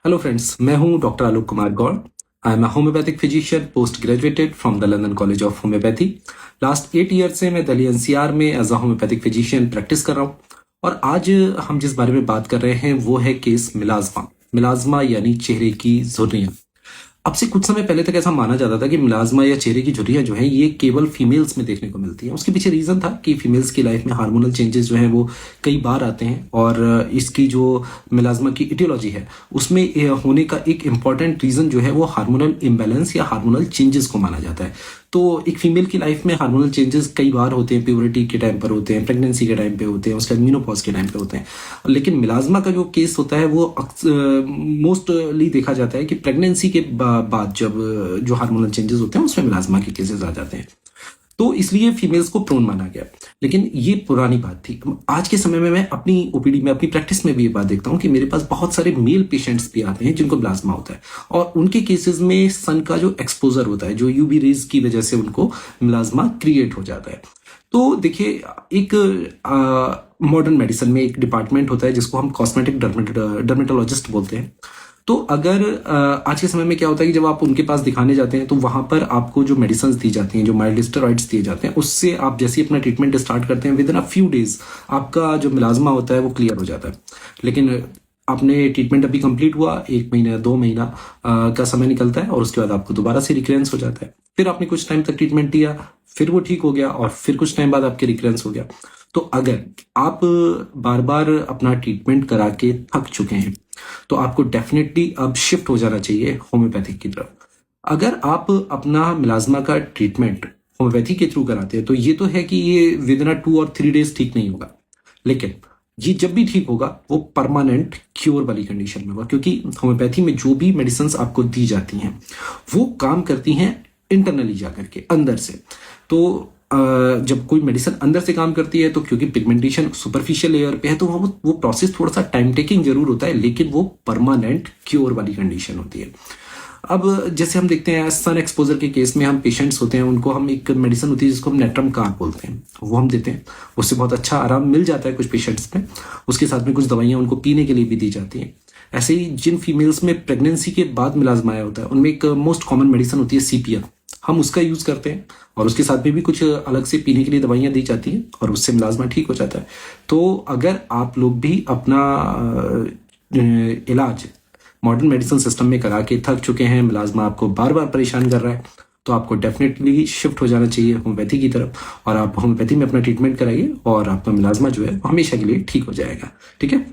Hello friends, मैं हूं doctor Alok Kumar Gaur. I am a homeopathic physician post graduated from the London College of Homeopathy. Last 8 year से मैं Delhi NCR में as a homeopathic physician practice कर रहा हूं। और आज हम जिस बारे में बात कर रहे हैं वो है केस मिलाज्मा। मिलाज्मा यानी चेहरे की झुर्रियां। अब से कुछ समय पहले तक ऐसा माना जाता था कि मिलाज्मा या चेहरे की झुर्रियां जो है ये केवल फीमेल्स में देखने को मिलती हैं। उसके पीछे रीजन था कि फीमेल्स की लाइफ में हार्मोनल चेंजेस जो है वो कई बार आते हैं, और इसकी जो मिलाज्मा की इटियोलॉजी है उसमें होने का एक इम्पॉर्टेंट रीजन जो है वो हार्मोनल इम्बैलेंस या हार्मोनल चेंजेस को माना जाता है। तो एक फीमेल की लाइफ में हार्मोनल चेंजेस कई बार होते हैं, प्यूबर्टी के टाइम पर होते हैं, प्रेगनेंसी के टाइम पे होते हैं, उसके बाद मीनोपॉज के टाइम पे होते हैं। लेकिन मिलाज्मा का जो केस होता है वो मोस्टली देखा जाता है कि प्रेगनेंसी के बाद जब जो हार्मोनल चेंजेस होते हैं उसमें मिलाज्मा के केसेस आ जाते हैं। तो इसलिए फीमेल्स को प्रोन माना गया। लेकिन ये पुरानी बात थी। आज के समय में मैं अपनी ओपीडी में, अपनी प्रैक्टिस में भी ये बात देखता हूँ कि मेरे पास बहुत सारे मेल पेशेंट्स भी आते हैं जिनको मिलाज्मा होता है, और उनके केसेस में सन का जो एक्सपोजर होता है, जो यूवी रेज की वजह से उनको मिलाज्मा क्रिएट हो जाता है। तो देखिए, एक मॉडर्न मेडिसिन में एक डिपार्टमेंट होता है जिसको हम कॉस्मेटिक डर्मेटोलॉजिस्ट बोलते हैं। तो अगर आज के समय में क्या होता है कि जब आप उनके पास दिखाने जाते हैं तो वहां पर आपको जो मेडिसिन दी जाती हैं, जो माइल्ड स्टेरॉइड्स दिए जाते हैं, उससे आप जैसे ही अपना ट्रीटमेंट स्टार्ट करते हैं, with in a few days आपका जो मिलाज्मा होता है वो क्लियर हो जाता है। लेकिन आपने ट्रीटमेंट अभी कंप्लीट हुआ, 1 महीना 2 महीना का समय निकलता है और उसके बाद आपको दोबारा से रिकरेंस हो जाता है। फिर आपने कुछ टाइम तक ट्रीटमेंट दिया, फिर वो ठीक हो गया, और फिर कुछ टाइम बाद आपके रिकरेंस हो गया। तो अगर आप बार बार अपना ट्रीटमेंट करा के थक चुके हैं तो आपको डेफिनेटली अब शिफ्ट हो जाना चाहिए होम्योपैथिक की तरफ। अगर आप अपना मिलाज्मा का ट्रीटमेंट होम्योपैथी के थ्रू कराते हैं तो ये तो है कि ये विद इन 2 और 3 डेज ठीक नहीं होगा, लेकिन ये जब भी ठीक होगा वो परमानेंट क्योर वाली कंडीशन में होगा, क्योंकि होम्योपैथी में जो भी मेडिसिन आपको दी जाती हैं वो काम करती हैं इंटरनली जाकर के अंदर से। तो जब कोई मेडिसिन अंदर से काम करती है तो क्योंकि पिगमेंटेशन सुपरफिशियल लेयर पे है तो वो प्रोसेस थोड़ा सा टाइम टेकिंग जरूर होता है, लेकिन वो परमानेंट क्योर वाली कंडीशन होती है। अब जैसे हम देखते हैं सन एक्सपोजर के केस में, हम पेशेंट्स होते हैं, उनको हम एक मेडिसिन होती है जिसको हम नेट्रम कार्ब बोलते हैं, वो हम देते हैं। उससे बहुत अच्छा आराम मिल जाता है कुछ पेशेंट्स में। उसके साथ में कुछ दवाइयाँ उनको पीने के लिए भी दी जाती हैं। ऐसे ही जिन फीमेल्स में प्रेगनेंसी के बाद मिलाज्मा आया होता है उनमें एक मोस्ट कॉमन मेडिसिन होती है सीपीएफ, हम उसका यूज करते हैं, और उसके साथ में भी कुछ अलग से पीने के लिए दवाइयाँ दी जाती हैं और उससे मिलाज्मा ठीक हो जाता है। तो अगर आप लोग भी अपना इलाज मॉडर्न मेडिसिन सिस्टम में करा के थक चुके हैं, मिलाज्मा आपको बार बार परेशान कर रहा है, तो आपको डेफिनेटली शिफ्ट हो जाना चाहिए होम्योपैथी की तरफ, और आप होम्योपैथी में अपना ट्रीटमेंट कराइए और आपका मिलाज्मा जो है हमेशा के लिए ठीक हो जाएगा। ठीक है।